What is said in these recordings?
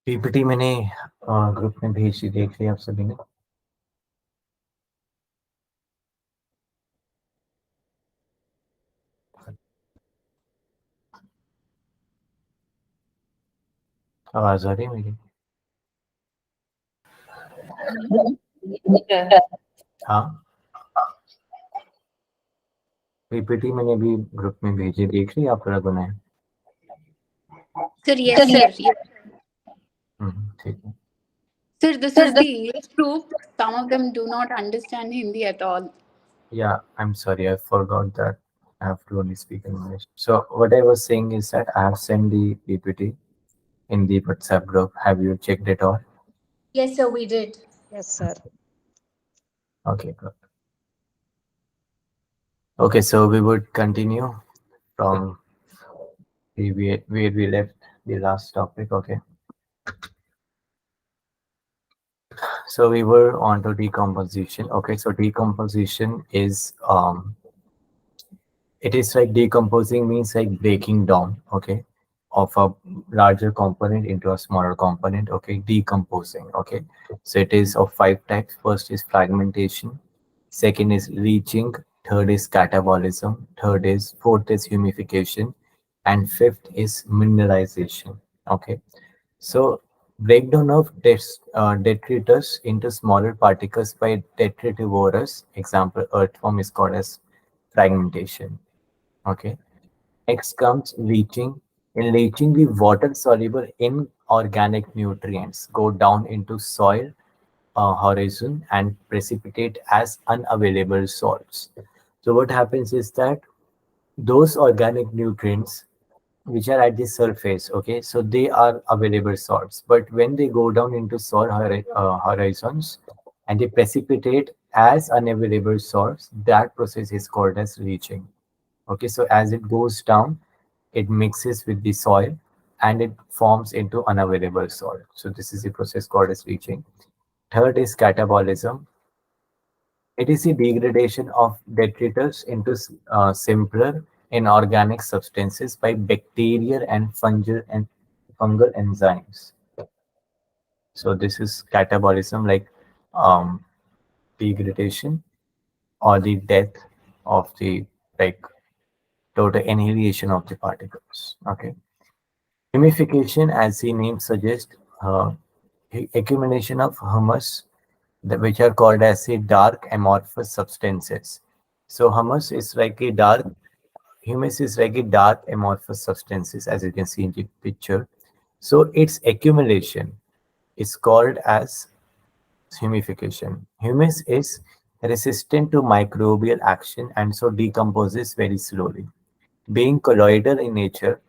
PPT मैंने group में भेजी, देख लिया आप सभी ने? आवाज आ रही है मेरी? हाँ, पीपीटी मैंने भी ग्रुप में भेजी, देख ली आप लोगों ने? Sir, yes, sir. Yes. ठीक है। Sir, this is the English group. Some of them do not understand Hindi at all. Yeah, I'm sorry, I forgot that I have to only speak English. So what I was saying is that I have sent the PPT in the WhatsApp group. Have you checked it all? Yes, sir, we did. Yes, sir. Okay, good. Okay, so we would continue from where we left the last topic. Okay, so we were on to decomposition. Okay, so decomposition is it is like decomposing means like breaking down, okay, of a larger component into a smaller component, okay, decomposing, okay. So it is of five types. First is fragmentation, second is leaching, third is catabolism, fourth is humidification, and fifth is mineralization, okay. So breakdown of detritus into smaller particles by detritivores, example earthworm, is called as fragmentation. Okay. Next comes leaching. In leaching, the water-soluble inorganic nutrients go down into soil horizon and precipitate as unavailable salts. So what happens is that those organic nutrients which are at the surface, okay, so they are available salts. But when they go down into soil horizons and they precipitate as unavailable salts, that process is called as leaching. Okay, so as it goes down, it mixes with the soil and it forms into unavailable soil. So this is the process called as leaching. Third is catabolism. It is the degradation of detritus into simpler inorganic substances by bacterial and fungal enzymes. So this is catabolism, like um, degradation or the death of the, like, total annihilation of the particles. Okay. Humification, as the name suggests, accumulation of humus, which are called as the dark amorphous substances. So humus is like a dark, humus is like a dark amorphous substances, as you can see in the picture. So its accumulation is called as humification. Humus is resistant to microbial action and so decomposes very slowly. Being colloidal in nature,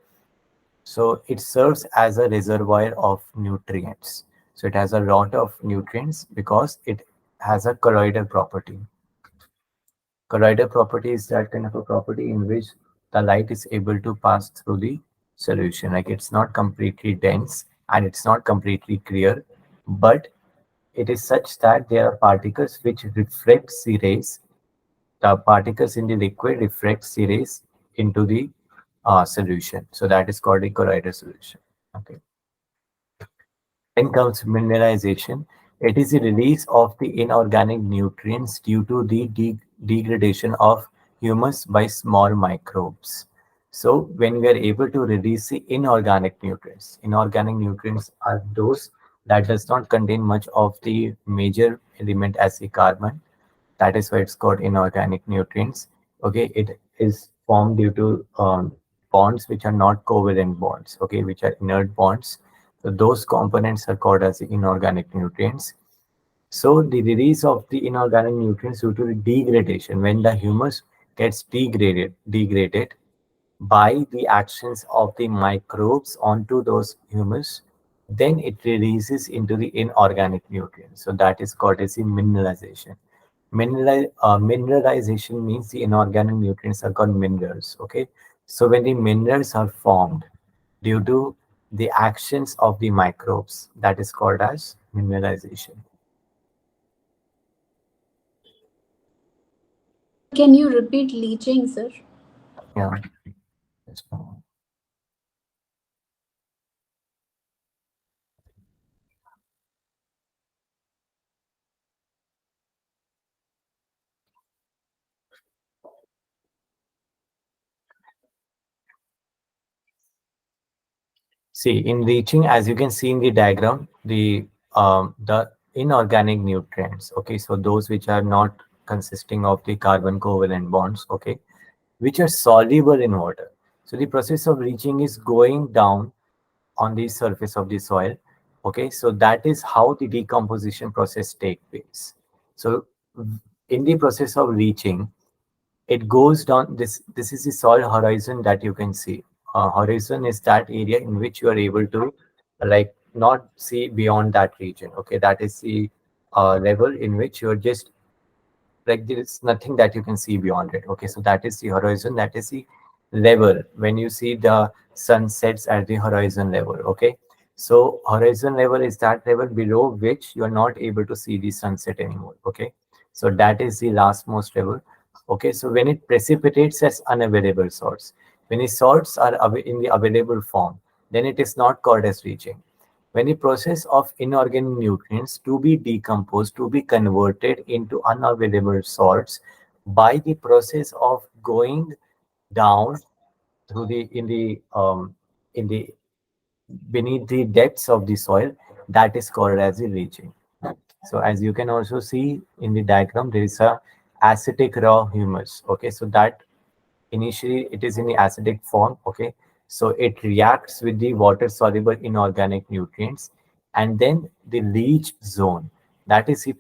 so it serves as a reservoir of nutrients. So it has a lot of nutrients because it has a colloidal property. Colloidal property is that kind of a property in which the light is able to pass through the solution. Like it's not completely dense and it's not completely clear, but it is such that there are particles which reflect the rays. The particles in the liquid reflect the rays into the solution. So that is called a colloidal solution. Okay. Then comes mineralization. It is the release of the inorganic nutrients due to the degradation of humus by small microbes. So when we are able to release the inorganic nutrients are those that does not contain much of the major element as the carbon. That is why it's called inorganic nutrients. Okay, it is formed due to bonds which are not covalent bonds, okay, which are inert bonds. So those components are called as inorganic nutrients. So the release of the inorganic nutrients due to the degradation, when the humus gets degraded by the actions of the microbes onto those humus, then it releases into the inorganic nutrients. So that is called as the mineralization. Mineralization means the inorganic nutrients are called minerals. Okay, so when the minerals are formed due to the actions of the microbes, that is called as mineralization. Can you repeat leaching, sir? Yeah. Yes, See, in reaching, as you can see in the diagram, the inorganic nutrients, okay, so those which are not consisting of the carbon covalent bonds, okay, which are soluble in water. So the process of leaching is going down on the surface of the soil. Okay, so that is how the decomposition process take place. So in the process of leaching, it goes down. This is the soil horizon that you can see. Horizon is that area in which you are able to like not see beyond that region. Okay, that is the level in which you're just like there is nothing that you can see beyond it. Okay, so that is the horizon, that is the level when you see the sun sets at the horizon level. Okay, so horizon level is that level below which you are not able to see the sunset anymore. Okay, so that is the last most level. Okay, so when it precipitates as unavailable salts, when the salts are in the available form, then it is not called as leaching. When the process of inorganic nutrients to be decomposed, to be converted into unavailable salts by the process of going down through the in the beneath the depths of the soil, that is called as the leaching. So as you can also see in the diagram, there is a acetic raw humus. Okay, so that initially it is in the acidic form. Okay, so it reacts with the water soluble inorganic nutrients, and then the leach zone, that is the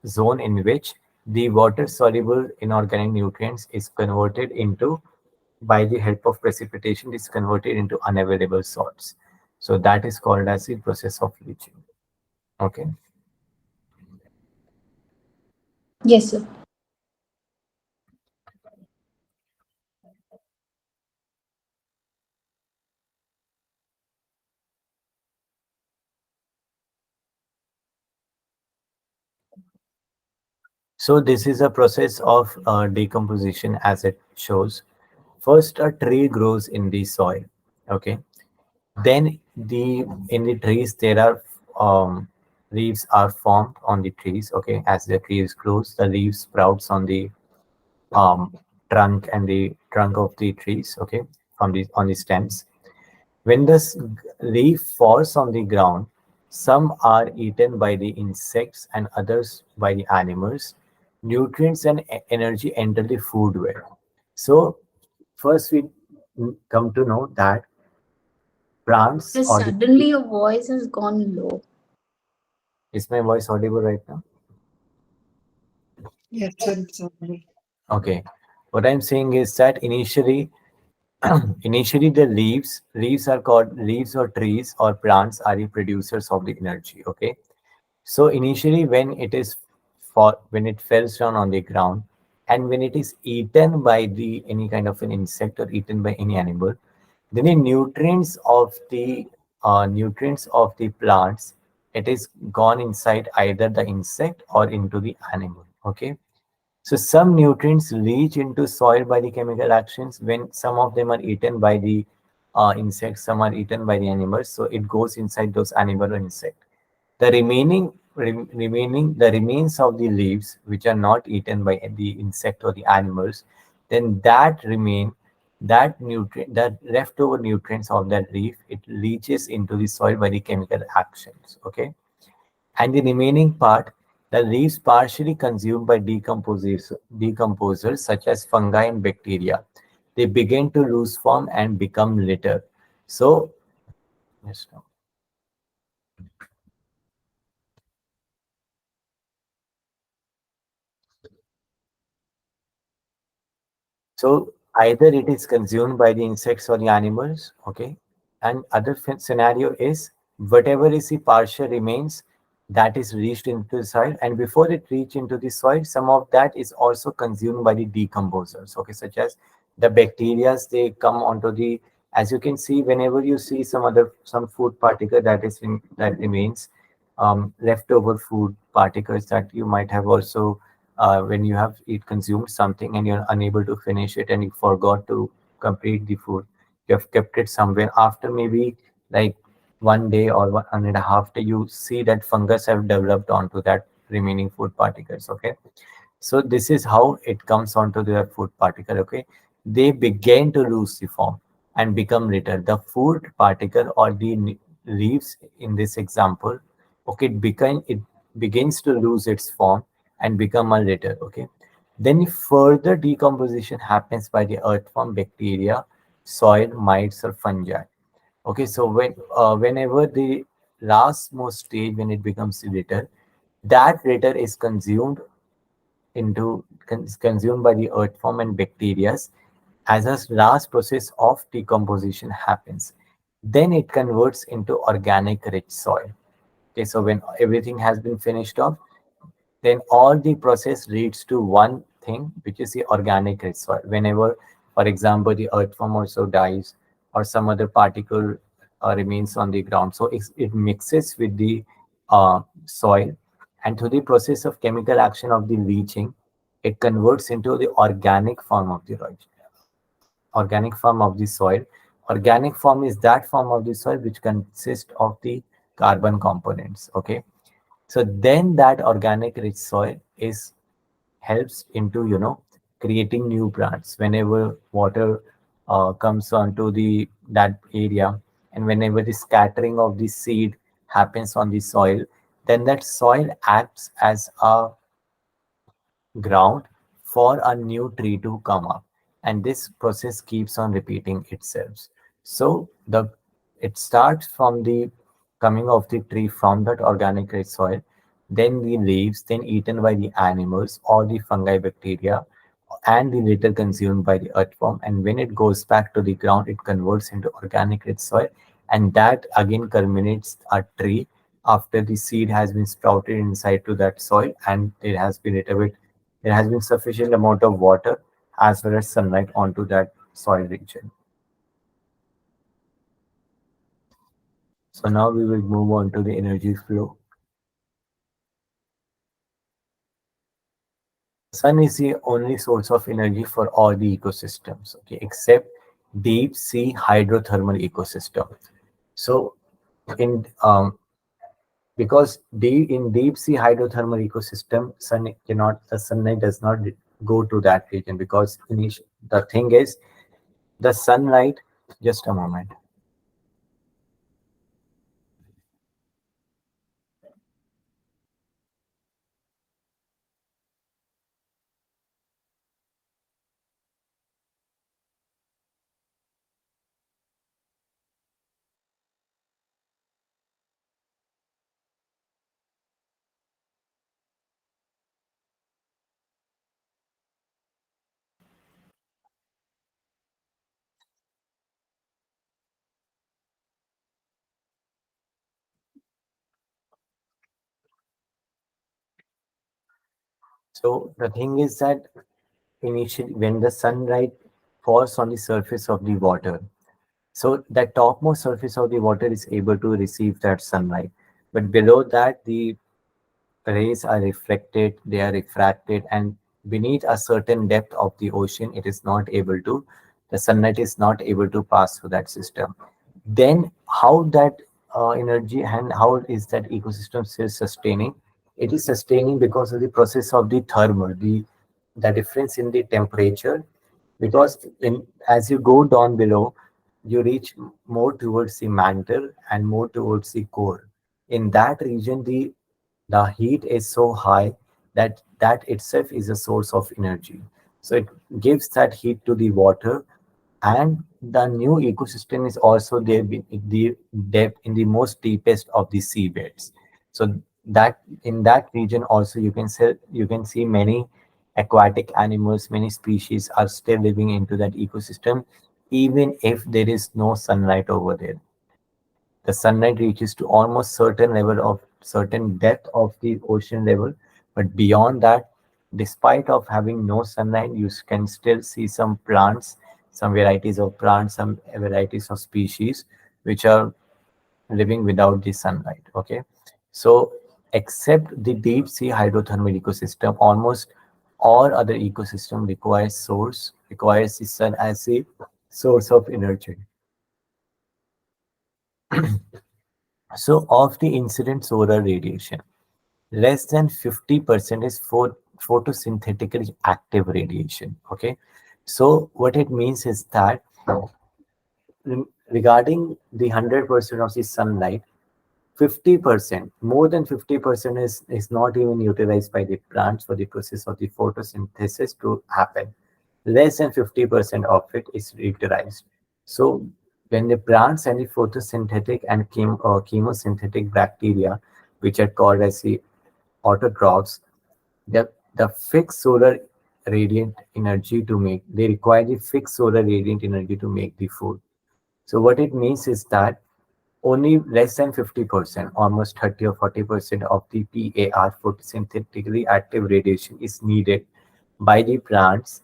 zone in which the water soluble inorganic nutrients is converted into, by the help of precipitation, is converted into unavailable salts. So that is called as the process of leaching. Okay, Yes, sir. so this is a process of decomposition as it shows. First, a tree grows in the soil. Okay, then in the trees there are leaves are formed on the trees. Okay, as the trees grows, the leaves sprouts on the um, trunk and the trunk of the trees. Okay, from the on the stems. When the leaf falls on the ground, some are eaten by the insects and others by the animals. Nutrients and energy enter the food web. So first we come to know that plants Just or the, suddenly your voice has gone low. is my voice audible right now? Yes, sir, exactly. Okay. What I'm saying is that initially, initially the leaves are called leaves or trees or plants are the producers of the energy. Okay. So initially when it falls down on the ground and when it is eaten by the any kind of an insect or eaten by any animal, then the nutrients of the plants, it is gone inside either the insect or into the animal. Okay, so some nutrients leach into soil by the chemical actions. When some of them are eaten by the insects, some are eaten by the animals, so it goes inside those animal or insect. The the remains of the leaves which are not eaten by the insect or the animals, then that leftover nutrients of that leaf, it leaches into the soil by the chemical actions. Okay, and the remaining part, the leaves partially consumed by decomposers such as fungi and bacteria. They begin to lose form and become litter. So, yes, no. So either it is consumed by the insects or the animals, okay? And other scenario is whatever is the partial remains that is reached into the soil, and before it reach into the soil, some of that is also consumed by the decomposers, okay, such as the bacteria. They come onto the, as you can see, whenever you see some food particle that is in that remains, leftover food particles that you might have also when you have eat consumed something and you're unable to finish it and you forgot to complete the food, you have kept it somewhere. After maybe like 1 day or 1.5 day, you see that fungus have developed onto that remaining food particles. Okay, so this is how it comes onto the food particle. Okay, they begin to lose the form. and become litter. The food particle or the leaves in this example, okay, it begins to lose its form and become a litter. Okay, then further decomposition happens by the earthworm, bacteria, soil, mites, or fungi. Okay, so whenever the last most stage when it becomes litter, that litter is consumed by the earthworm and bacteria as a last process of decomposition happens. Then it converts into organic rich soil. Okay, so when everything has been finished off, then all the process leads to one thing, which is the organic rich soil. Whenever, for example, the earthworm also dies or some other particle remains on the ground, so it mixes with the soil, and through the process of chemical action of the leaching, it converts into the organic form of the soil. Organic form is that form of the soil which consists of the carbon components. Okay, so then that organic rich soil is helps into creating new plants. Whenever water comes onto the that area, and whenever the scattering of the seed happens on the soil, then that soil acts as a ground for a new tree to come up, and this process keeps on repeating itself. So the it starts from the coming of the tree from that organic rich soil, then the leaves, then eaten by the animals or the fungi, bacteria, and the litter consumed by the earthworm. And when it goes back to the ground, it converts into organic rich soil, and that again culminates a tree after the seed has been sprouted inside to that soil, and there has been sufficient amount of water as well as sunlight onto that soil region. So now we will move on to the energy flow. The sun is the only source of energy for all the ecosystems, okay, except deep sea hydrothermal ecosystem. So in because in deep sea hydrothermal ecosystem, the sunlight does not go to that region, because the thing is the sunlight. Just a moment. So the thing is that initially when the sunlight falls on the surface of the water, so the topmost surface of the water is able to receive that sunlight, but below that the rays are reflected, they are refracted, and beneath a certain depth of the ocean, the sunlight is not able to pass through that system. Then how that energy and how is that ecosystem still sustaining? It is sustaining because of the process of the thermal, the difference in the temperature, because as you go down below, you reach more towards the mantle and more towards the core. In that region, the heat is so high that that itself is a source of energy. So it gives that heat to the water, and the new ecosystem is also there in the depth, in the most deepest of the seabeds. So that in that region also you can see many aquatic animals, many species are still living into that ecosystem, even if there is no sunlight over there. The sunlight reaches to almost certain depth of the ocean level, but beyond that, despite of having no sunlight, you can still see some plants, some varieties of plants, some varieties of species which are living without the sunlight. Okay, so except the deep sea hydrothermal ecosystem, almost all other ecosystem requires the sun as a source of energy. So of the incident solar radiation, less than 50% is for photosynthetically active radiation. Okay, so what it means is that regarding the 100% of the sunlight, 50%, more than 50% is not even utilized by the plants for the process of the photosynthesis to happen. Less than 50% of it is utilized. So when the plants and the photosynthetic and chemosynthetic bacteria, which are called as the autotrophs, the fixed solar radiant energy to make, they require the fixed solar radiant energy to make the food. So what it means is that only less than 50%, almost 30 or 40% of the PAR, photosynthetically active radiation, is needed by the plants,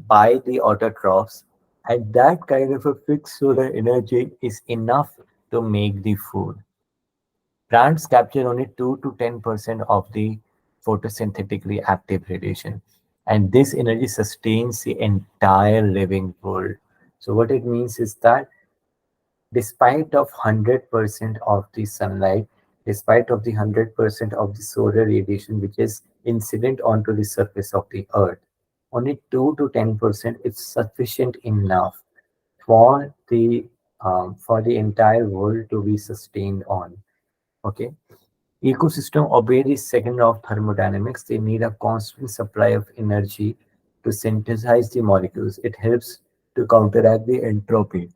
by the autotrophs, and that kind of a fixed solar energy is enough to make the food. Plants capture only 2 to 10% of the photosynthetically active radiation, and this energy sustains the entire living world. So what it means is that despite of 100% of the sunlight, despite of the 100% of the solar radiation which is incident onto the surface of the earth, only 2 to 10% is sufficient enough for the entire world to be sustained on. Okay. Ecosystem obey the second law of thermodynamics. They need a constant supply of energy to synthesize the molecules. It helps to counteract the entropy.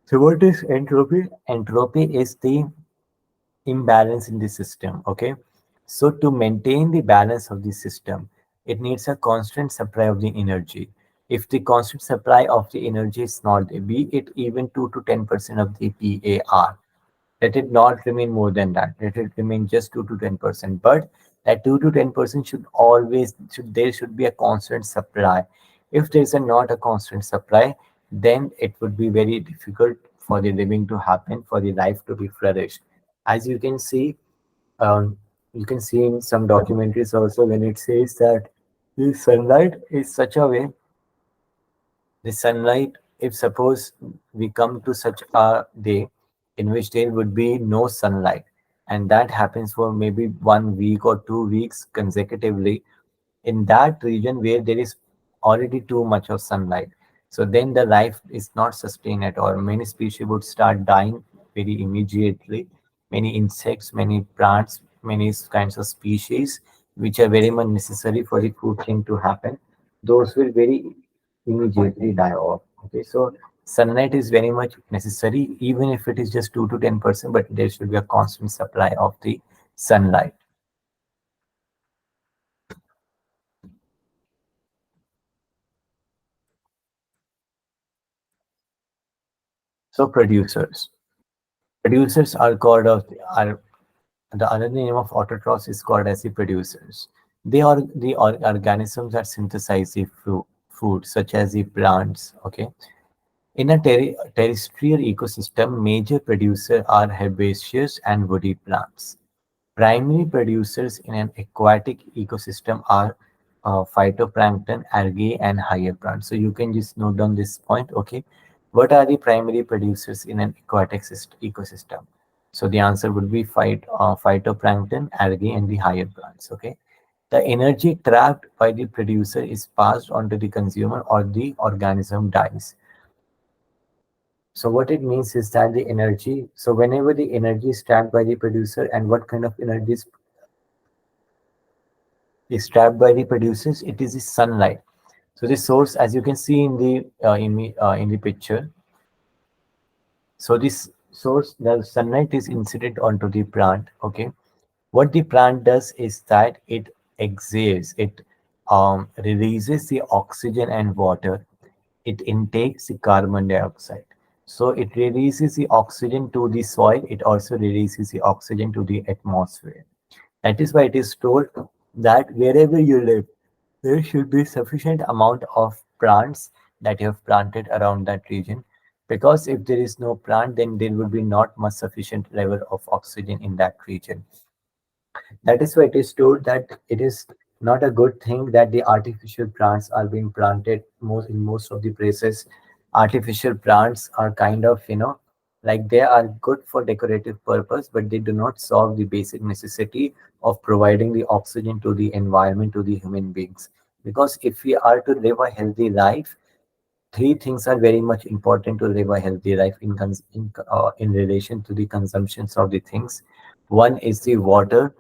So what is entropy? Entropy is the imbalance in the system. Okay. So to maintain the balance of the system, it needs a constant supply of the energy. If the constant supply of the energy is not there, be it even 2 to 10% of the PAR, let it not remain more than that. Let it remain just 2 to 10%. But that 2 to 10% should always, there should be a constant supply. If there is not a constant supply, then it would be very difficult for the living to happen, for the life to be flourished. As um, you can see in some documentaries also when it says that the sunlight is such a way, the sunlight, if suppose we come to such a day in which there would be no sunlight, and that happens for maybe 1 week or 2 weeks consecutively, in that region where there is already too much of sunlight, so then the life is not sustained at all. Many species would start dying very immediately. Many insects, many plants, many kinds of species which are very much necessary for the food chain to happen, those will very immediately die off. Okay, so sunlight is very much necessary, even if it is just 2 to 10%, but there should be a constant supply of the sunlight. So producers are called of are the other name of autotrophs is called as the producers. They are the organisms that synthesize the food, such as the plants. Okay, in a terrestrial ecosystem, major producers are herbaceous and woody plants. Primary producers in an aquatic ecosystem are phytoplankton, algae, and higher plants. So you can just note down this point. Okay, what are the primary producers in an aquatic ecosystem? So the answer would be phytoplankton, algae, and the higher plants. Okay, the energy trapped by the producer is passed on to the consumer, or the organism dies. So what it means is that the energy. So whenever the energy is trapped by the producer, and what kind of energy is trapped by the producers, it is the sunlight. So the source, as you can see in the in the picture, so this source, the sunlight is incident onto the plant. Okay, what the plant does is that it exhales, it releases the oxygen and water, it intakes the carbon dioxide. So it releases the oxygen to the soil, it also releases the oxygen to the atmosphere. That is why it is told that wherever you live, there should be sufficient amount of plants that you have planted around that region. Because if there is no plant, then there will be not much sufficient level of oxygen in that region. That is why it is told that it is not a good thing that the artificial plants are being planted most of the places. Artificial plants are kind of, like they are good for decorative purpose, but they do not solve the basic necessity of providing the oxygen to the environment, to the human beings. Because if we are to live a healthy life, three things are very much important to live a healthy life in relation to the consumptions of the things. One is the water,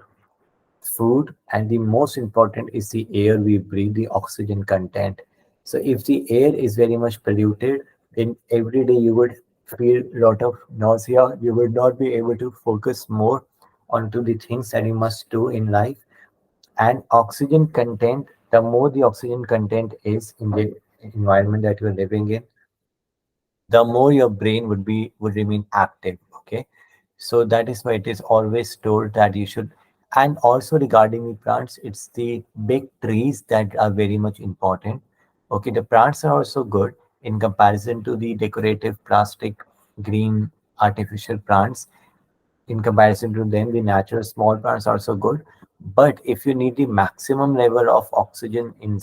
food, and the most important is the air we breathe, the oxygen content. So if the air is very much polluted, then every day you would feel a lot of nausea. You would not be able to focus more onto the things that you must do in life. And oxygen content, the more the oxygen content is in the environment that you're living in, the more your brain would remain active. Okay, so that is why it is always told that you should. And also regarding the plants, it's the big trees that are very much important. Okay, the plants are also good in comparison to the decorative plastic green artificial plants. In comparison to them, the natural small plants are so good. But if you need the maximum level of oxygen in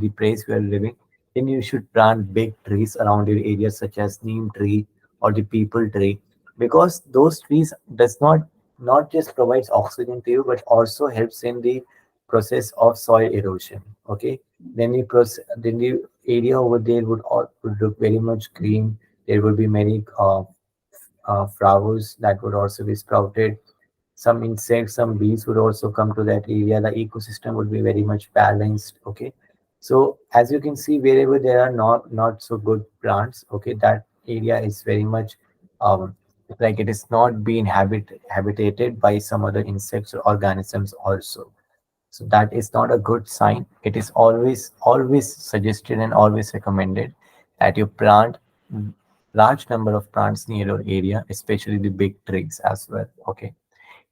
the place where you're living, then you should plant big trees around your area, such as neem tree or the people tree, because those trees does not just provides oxygen to you, but also helps in the process of soil erosion. Okay, then the area over there would look very much green. There will be many flowers that would also be sprouted. Some insects, some bees would also come to that area. The ecosystem would be very much balanced. Okay, so as you can see, wherever there are not so good plants, okay, that area is very much um, like it is not being habitated by some other insects or organisms also. So that is not a good sign. It is always suggested and always recommended that you plant large number of plants near your area, especially the big trees as well. Okay.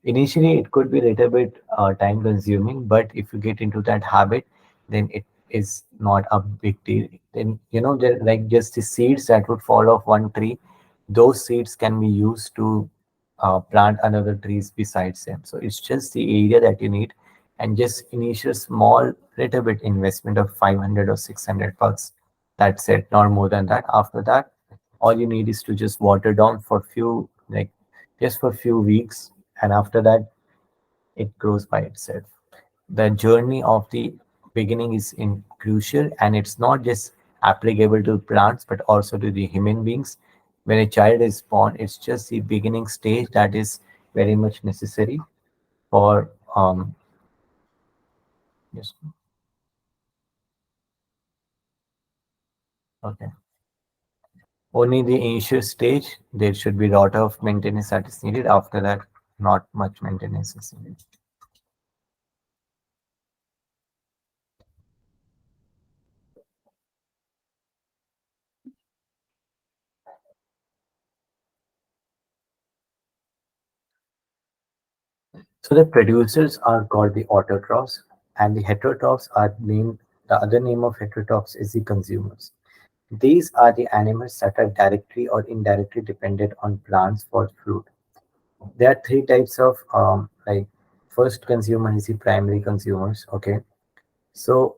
Initially, it could be a little bit time consuming, but if you get into that habit, then it is not a big deal. Then, there like just the seeds that would fall off one tree, those seeds can be used to plant another trees besides them. So it's just the area that you need, and just initial small little bit investment of 500 or 600 bucks. That's it, not more than that. After that, all you need is to just water down for few like just for few weeks, and after that it grows by itself. The journey of the beginning is in crucial, and it's not just applicable to plants but also to the human beings. When a child is born, it's just the beginning stage that is very much necessary for yes. Okay, only the initial stage there should be a lot of maintenance that is needed. After that, not much maintenance is needed. So the producers are called the autotrophs, and the heterotrophs are named. The other name of heterotrophs is the consumers. These are the animals that are directly or indirectly dependent on plants for food. There are three types of first consumer is the primary consumers. Okay, so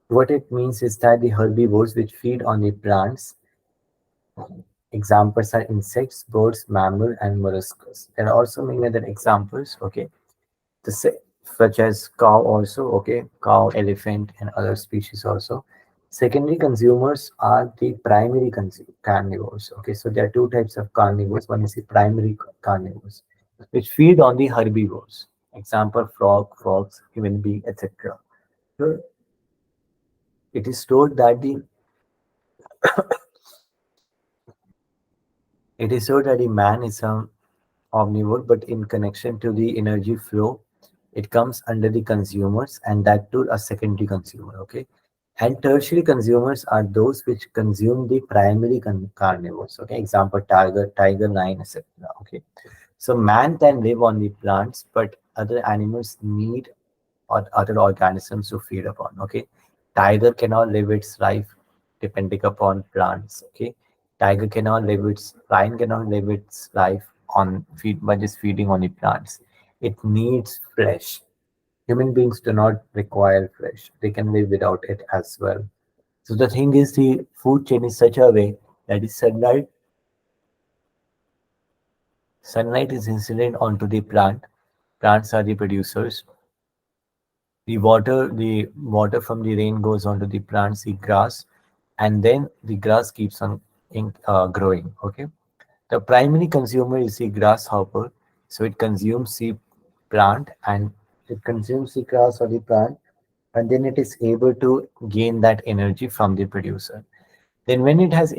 what it means is that the herbivores which feed on the plants, examples are insects, birds, mammal, and mollusks. There are also many other examples. Okay, the such as cow also. Okay, cow, elephant, and other species also. Secondary consumers are the primary carnivores. Okay, so there are two types of carnivores. One is the primary carnivores, which feed on the herbivores. Example: frog, frogs, human being, etc. So it is told that the man is a omnivore, but in connection to the energy flow, it comes under the consumers, and that too a secondary consumer. Okay, and tertiary consumers are those which consume the primary carnivores. Okay, example tiger, lion, etc. Okay, so man can live on the plants, but other animals need or other organisms to feed upon. Okay, tiger cannot live its life depending upon plants. Okay, lion cannot live its life on feed by just feeding on the plants. It needs flesh. Human beings do not require flesh. They can live without it as well. So the thing is, the food chain is such a way that is sunlight is incident onto the plant. Plants are the producers. The water from the rain goes onto the plants, the grass. and then the grass keeps on growing. Okay, the primary consumer is the grasshopper, so it consumes the plant and it consumes the grass or the plant, and then it is able to gain that energy from the producer. Then when it has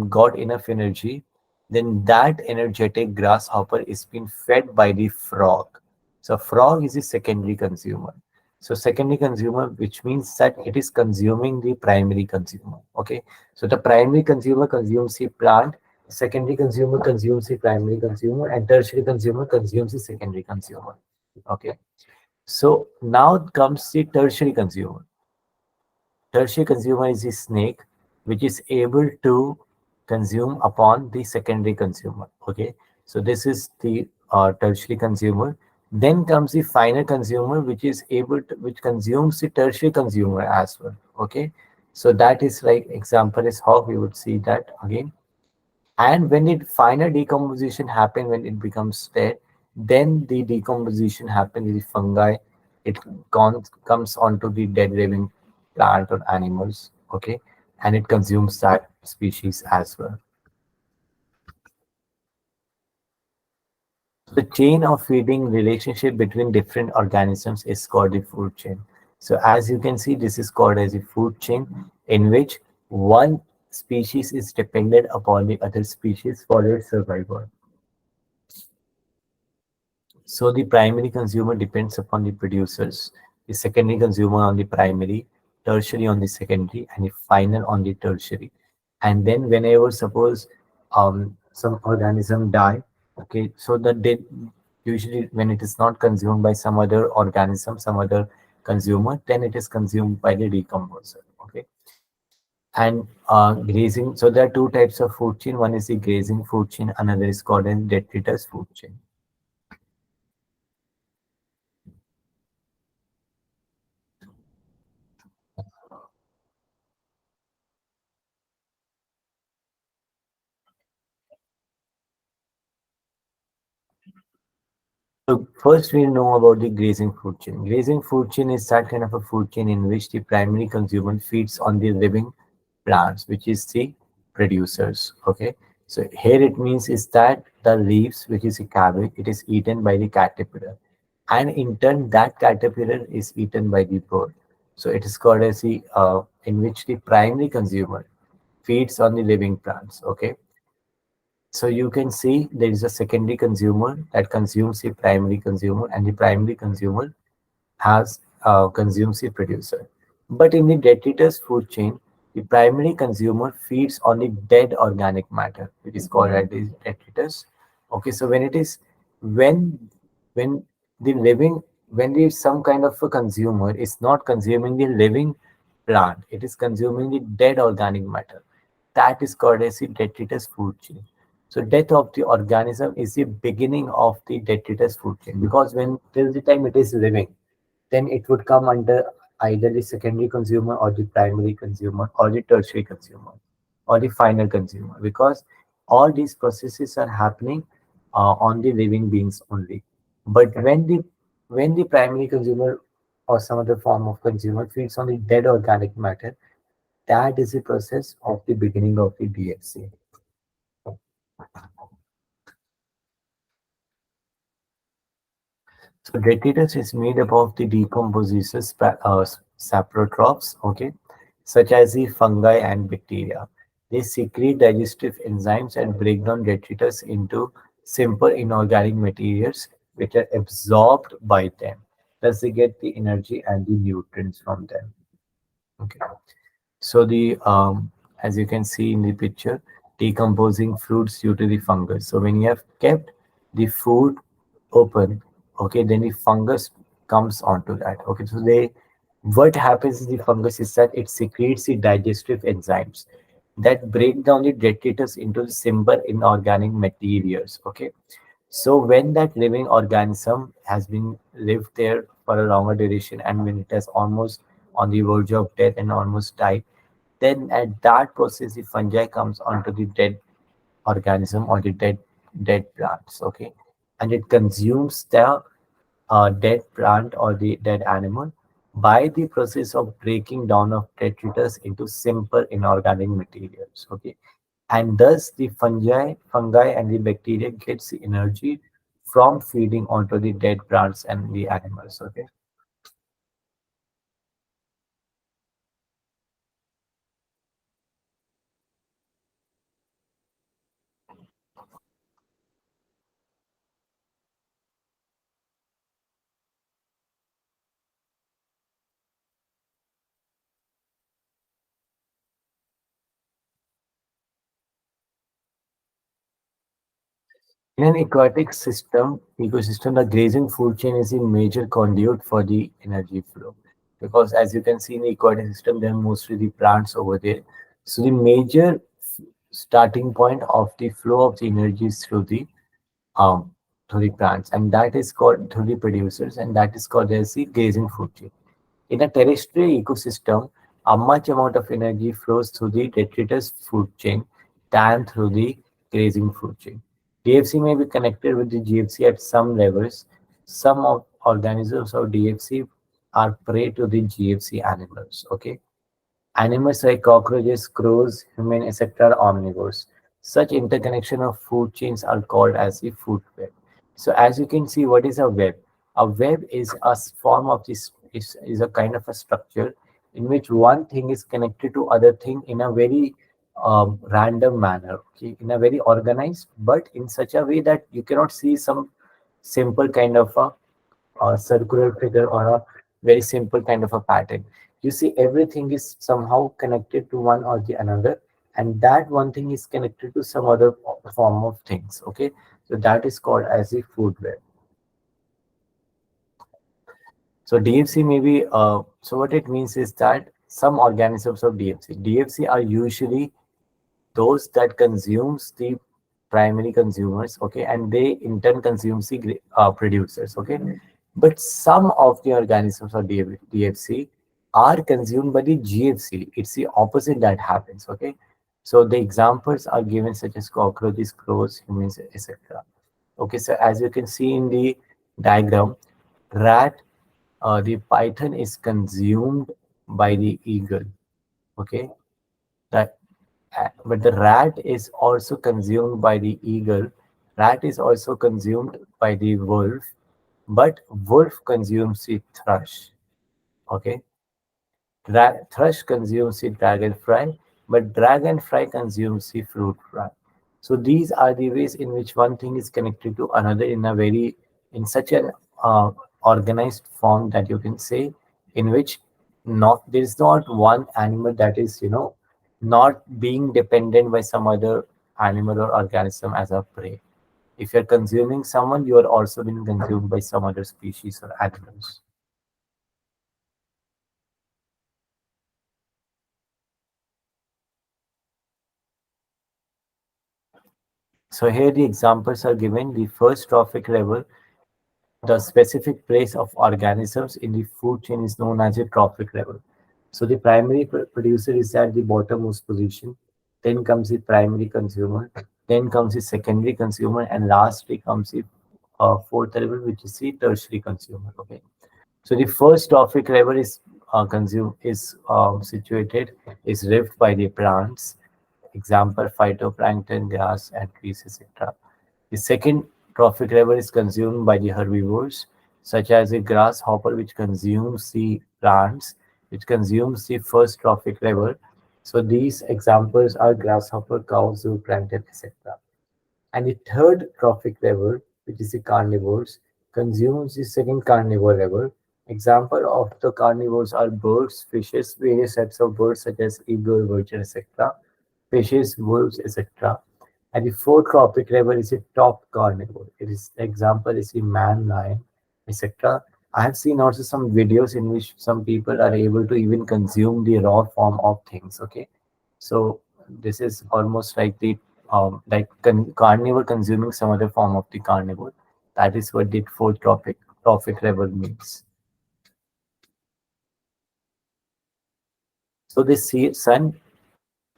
got enough energy, then that energetic grasshopper is being fed by the frog. So frog is the secondary consumer. So secondary consumer, which means that it is consuming the primary consumer. Okay. So the primary consumer consumes the plant, secondary consumer consumes the primary consumer, and tertiary consumer consumes the secondary consumer. Okay. So now comes the tertiary consumer. Tertiary consumer is the snake, which is able to consume upon the secondary consumer. Okay, so this is the tertiary consumer. Then comes the final consumer, which is able to, which consumes the tertiary consumer as well. Okay, so that is like example is how we would see that again. And when it final decomposition happen, when it becomes dead, then the decomposition happens in the fungi. It comes onto the dead living plant or animals. Okay, and it consumes that species as well. The chain of feeding relationship between different organisms is called the food chain. So as you can see, this is called as a food chain in which one species is dependent upon the other species for their survival. So the primary consumer depends upon the producers, the secondary consumer on the primary, tertiary on the secondary, and the final on the tertiary. And then whenever suppose some organism die, okay, so that they usually when it is not consumed by some other organism, some other consumer, then it is consumed by the decomposer. Okay, and grazing. So there are two types of food chain. One is the grazing food chain, another is called as detritus food chain. So first we know about the grazing food chain. Grazing food chain is that kind of a food chain in which the primary consumer feeds on the living plants, which is the producers. Okay. So here it means is that the leaves, which is a cabbage, it is eaten by the caterpillar. And in turn, that caterpillar is eaten by the bird. So it is called as the in which the primary consumer feeds on the living plants. Okay. So you can see there is a secondary consumer that consumes the primary consumer, and the primary consumer has consumes the producer. But in the detritus food chain, the primary consumer feeds on the dead organic matter, which is called as the detritus. Okay, so when when the living when there is some kind of a consumer is not consuming the living plant, it is consuming the dead organic matter. That is called as the detritus food chain. So death of the organism is the beginning of the detritus food chain, because when till the time it is living, then it would come under either the secondary consumer or the primary consumer or the tertiary consumer or the final consumer, because all these processes are happening on the living beings only. But when the primary consumer or some other form of consumer feeds on the dead organic matter, that is the process of the beginning of the DFC. So detritus is made up of the decompositions saprotrophs, okay, such as the fungi and bacteria. They secrete digestive enzymes and break down detritus into simple inorganic materials which are absorbed by them. Thus, they get the energy and the nutrients from them. Okay. So the as you can see in the picture, decomposing fruits due to the fungus. So when you have kept the food open, okay, then the fungus comes onto that. Okay, so they what happens in the fungus is that it secretes the digestive enzymes that break down the detritus into the simple inorganic materials. Okay, so when that living organism has been lived there for a longer duration and when it has almost on the verge of death and almost died, then at that process the fungi comes onto the dead organism or the dead plants. Okay, and it consumes the dead plant or the dead animal, by the process of breaking down of detritus into simple inorganic materials. Okay, and thus the fungi and the bacteria gets the energy from feeding onto the dead plants and the animals. Okay. In an aquatic ecosystem, the grazing food chain is a major conduit for the energy flow. Because as you can see in the aquatic system, there are mostly the plants over there. So the major starting point of the flow of the energy is um through the plants, and that is called through the producers, and that is called as the grazing food chain. In a terrestrial ecosystem, a much amount of energy flows through the detritus food chain than through the grazing food chain. DFC may be connected with the GFC at some levels. Some of organisms of DFC are prey to the GFC animals. Okay. Animals like cockroaches, crows, humans, etc. are omnivores. Such interconnection of food chains are called as the food web. So as you can see, what is a web? A web is a form of this is a kind of a structure in which one thing is connected to other thing in a very random manner, okay, in a very organized, but in such a way that you cannot see some simple kind of a circular figure or a very simple kind of a pattern. You see, everything is somehow connected to one or the another, and that one thing is connected to some other form of things. Okay, so that is called as the food web. So DFC may be so what it means is that some organisms of DFC are usually those that consumes the primary consumers, okay, and they in turn consumes the producers, okay. But some of the organisms of DFC are consumed by the GFC. It's the opposite that happens, okay. So the examples are given such as cockroaches, crows, humans, etc. Okay, so as you can see in the diagram, rat, the python is consumed by the eagle, okay. That but the rat is also consumed by the eagle. Rat is also consumed by the wolf, but wolf consumes the thrush. Okay, thrush consumes the dragonfly, but dragonfly consumes the fruit fly. So these are the ways in which one thing is connected to another in a very in such an organized form that you can say, in which not there is not one animal that is not being dependent by some other animal or organism as a prey. If you're consuming someone, you are also being consumed by some other species or animals. So here the examples are given. The first trophic level, the specific place of organisms in the food chain is known as a trophic level. So the primary producer is at the bottommost position. Then comes the primary consumer. Then comes the secondary consumer, and lastly comes the fourth level, which is the tertiary consumer. Okay. So the first trophic level is situated is lived by the plants. Example: phytoplankton, grass, and trees, etc. The second trophic level is consumed by the herbivores, such as the grasshopper, which consumes the plants, which consumes the first trophic level. So these examples are grasshopper, cows, zooplankton, etc. And the third trophic level, which is the carnivores, consumes the second carnivore level. Example of the carnivores are birds, fishes, various types of birds such as eagle, vulture, etc. Fishes, wolves, etc. And the fourth trophic level is a top carnivore. It is example is the man, lion, etc. I have seen also some videos in which some people are able to even consume the raw form of things. Okay, so this is almost like the carnivore consuming some other form of the carnivore. That is what the fourth trophic level means. So the sun,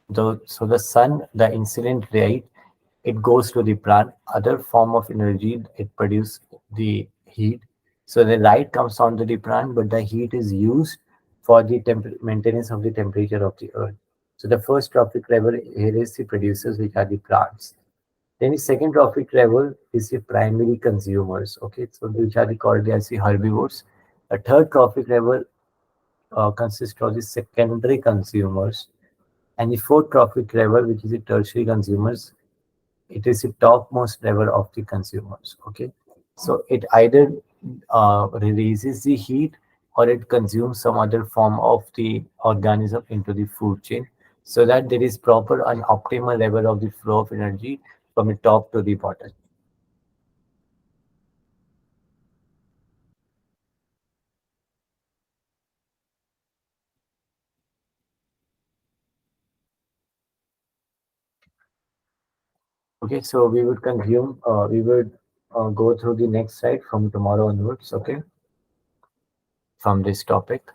the sun, the incident rate, it goes to the plant. Other form of energy, it produces the heat. So the light comes onto the plant, but the heat is used for the maintenance of the temperature of the earth. So the first trophic level here is the producers, which are the plants. Then the second trophic level is the primary consumers. Okay, so which are the called as the herbivores. A third trophic level consists of the secondary consumers, and the fourth trophic level, which is the tertiary consumers, it is the topmost level of the consumers. Okay, so it either releases the heat or it consumes some other form of the organism into the food chain, so that there is proper and optimal level of the flow of energy from the top to the bottom. Okay, so we would go through the next slide from tomorrow onwards. Okay, from this topic.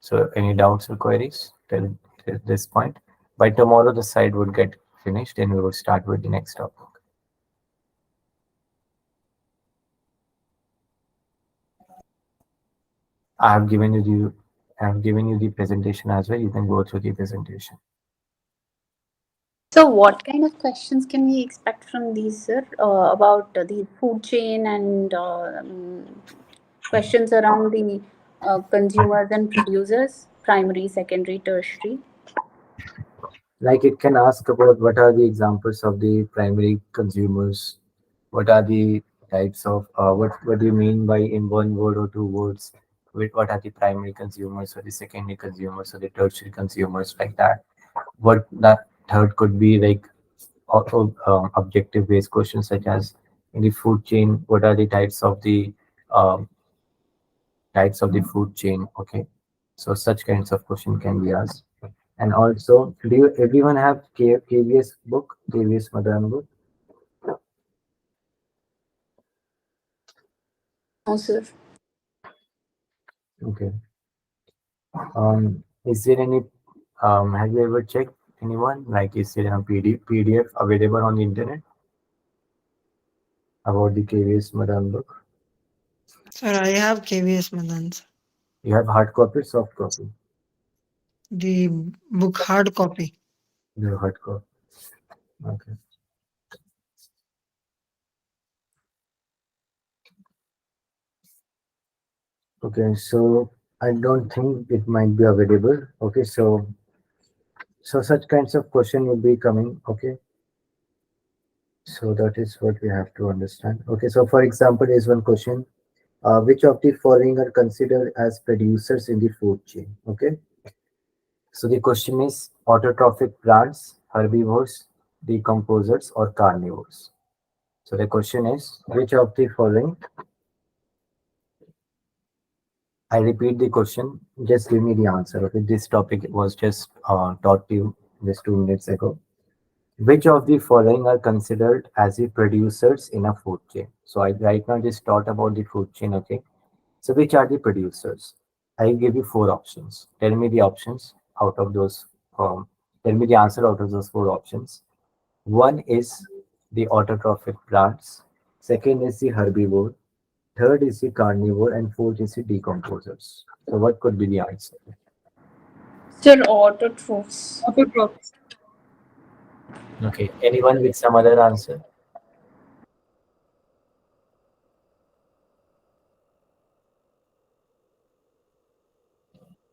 So any doubts or queries till this point? By tomorrow, the site would get finished and we will start with the next topic. I have given you the presentation as well. You can go through the presentation. So, what kind of questions can we expect from these, sir, about the food chain and questions around the consumers and producers, primary, secondary, tertiary? Like it can ask about what are the examples of the primary consumers, what are the types of what do you mean by in one word or two words, with what are the primary consumers or the secondary consumers or the tertiary consumers, like that. What that third could be like also objective based questions such as in the food chain, what are the um, types of the food chain? Okay, so such kinds of question can be asked. And also, do you everyone have KVS book, KVS Madhan book? No, sir. Okay. Is there any have you ever checked anyone, like is there a PDF available on the internet about the KVS Madhan book? Sir, I have KVS Madans. You have hard copy, soft copy? The book hard copy. The hard copy. Okay. Okay, so I don't think it might be available. Okay, so such kinds of question will be coming. Okay, so that is what we have to understand. Okay, so for example, is one question: which of the following are considered as producers in the food chain? Okay, so the question is autotrophic plants, herbivores, decomposers, or carnivores. So the question is which of the following. I repeat the question. Just give me the answer. Okay, this topic was just taught to you just 2 minutes ago. Which of the following are considered as the producers in a food chain? So I right now just taught about the food chain. Okay, so which are the producers? I give you four options. Tell me the options out of those. Tell me the answer out of those four options. One is the autotrophic plants. Second is the herbivore. Third is the carnivore, and fourth is the decomposers. So what could be the answer? Sir, autotrophs. Okay. Anyone with some other answer?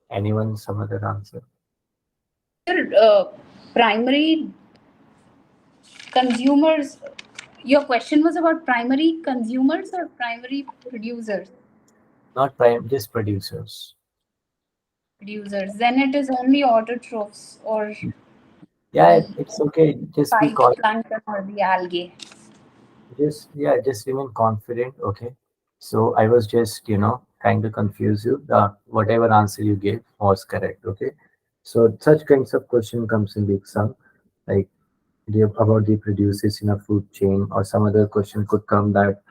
Anyone some other answer? Sir, primary consumers. Your question was about primary consumers or primary producers? Not prime, just producers. Producers. Then it is only autotrophs or Yeah, the it's okay. Just be phytoplankton or the algae. just remain confident. Okay. So I was just trying to confuse you. The whatever answer you gave was correct. Okay. So such kinds of question comes in the exam, like about the producers in a food chain, or some other question could come that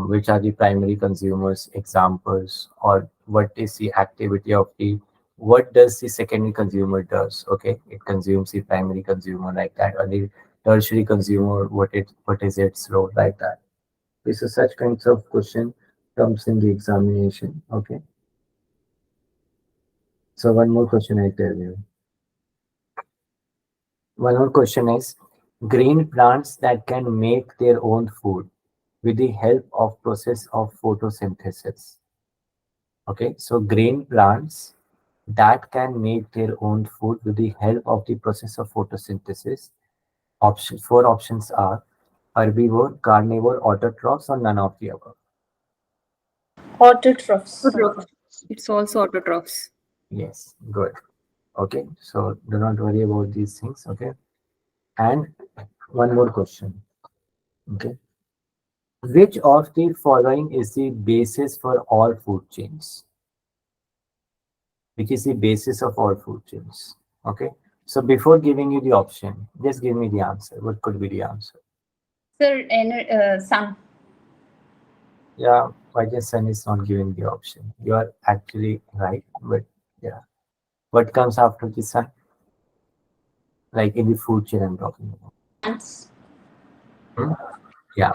which are the primary consumers examples, or what is the activity of the what does the secondary consumer does. Okay, it consumes the primary consumer, like that, or the tertiary consumer, what is its role, like that. This is such kinds of question comes in the examination. Okay. So one more question I tell you. One more question is green plants that can make their own food with the help of process of photosynthesis. Okay, so green plants that can make their own food with the help of the process of photosynthesis. Four options are herbivore, carnivore, autotrophs, or none of the above. Autotrophs. Autotrophs. It's also autotrophs. Yes, good. Okay, so do not worry about these things. Okay, and one more question. Okay, which of the following is the basis for all food chains? Which is the basis of all food chains? Okay, so before giving you the option, just give me the answer. What could be the answer? Sir, sun. Yeah, why the sun is not giving the option? You are actually right, but yeah. What comes after the sun? Like in the food chain I'm talking about. Plants. Hmm? Yeah,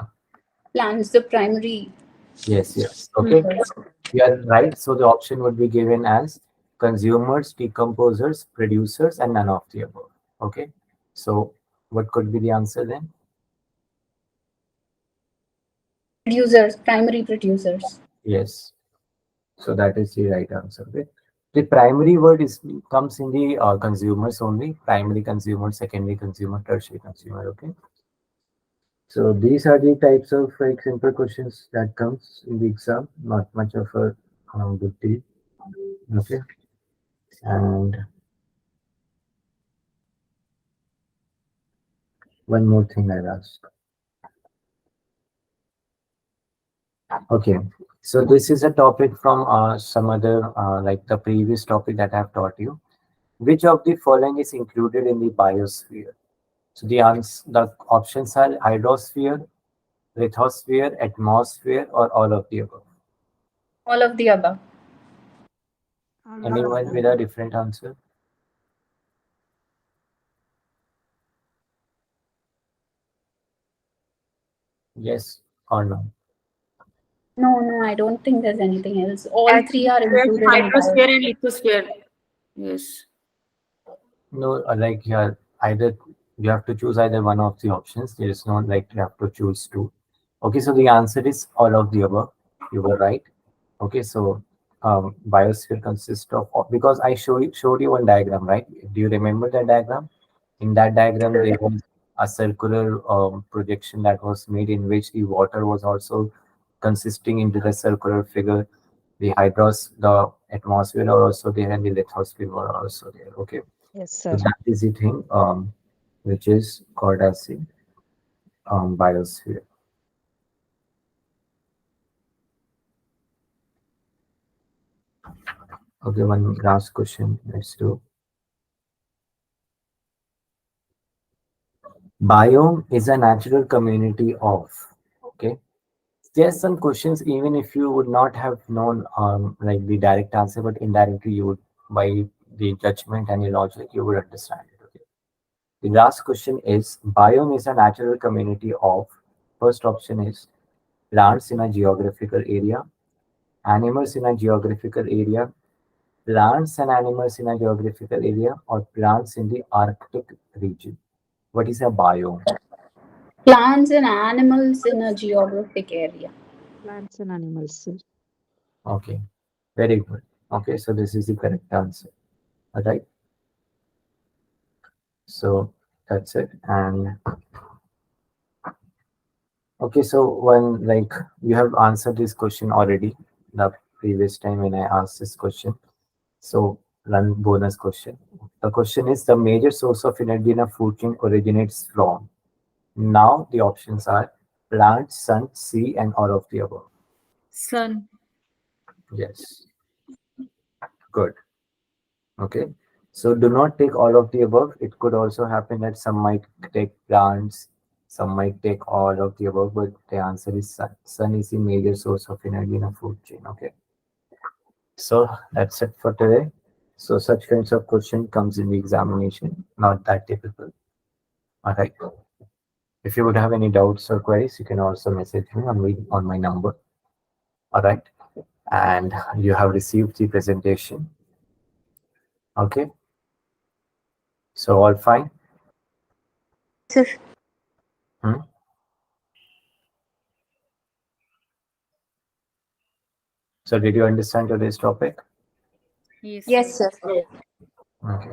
Plants, the primary. yes. Okay, you are right. So the option would be given as consumers, decomposers, producers, and none of the above. Okay, so what could be the answer then? Producers, primary producers. Yes, so that is the right answer. Okay. The primary word is comes in the consumers only, primary consumer, secondary consumer, tertiary consumer. Okay. So these are the types of like simple questions that comes in the exam. Not much of a good deal. Okay. And one more thing I'll ask. Okay. So this is a topic from some other like the previous topic that I've taught you. Which of the following is included in the biosphere? So the options are hydrosphere, lithosphere, atmosphere, or all of the above. All of the above. All of the Anyone above. with a different answer? Yes or no? No, I don't think there's anything else. All three are Atmosphere, included in bio. hydrosphere, and lithosphere. Yes. No, like yeah, either you have to choose either one of the options. There is not like you have to choose two. Okay, so the answer is all of the above. You were right. Okay, so biosphere consists of because I showed you one diagram, right? Do you remember that diagram? In that diagram, there was a circular projection that was made in which the water was also consisting into the circular figure. The atmosphere are also there, and the lithosphere were also there. Okay, Yes, so sir. that is the thing, which is called as the biosphere. Okay, one last question. Let's do. Biome is a natural community of. Okay, there's some questions even if you would not have known like the direct answer, but indirectly you would by the judgment and the logic you would understand it. Okay. The last question is biome is a natural community of. First option is plants in a geographical area, animals in a geographical area, plants and animals in a geographical area, or plants in the Arctic region. What is a biome? Plants and animals in a geographic area. Plants and animals, sir. Okay, very good. Okay, so this is the correct answer. All right. So that's it. And okay, so when like you have answered this question already the previous time when I asked this question. So run bonus question. The question is the major source of energy in a food chain originates from. Now the options are plant, sun, sea, and all of the above. Sun. Yes, good. Okay. So do not take all of the above. It could also happen that some might take plants, some might take all of the above, but the answer is sun. Sun is the major source of energy in a food chain. Okay. So that's it for today. So such kinds of question comes in the examination, not that typical. All right. If you would have any doubts or queries, you can also message me on my number. All right. And you have received the presentation. Okay. So all fine. Sir. So did you understand today's topic? Yes. Yes, sir. Okay.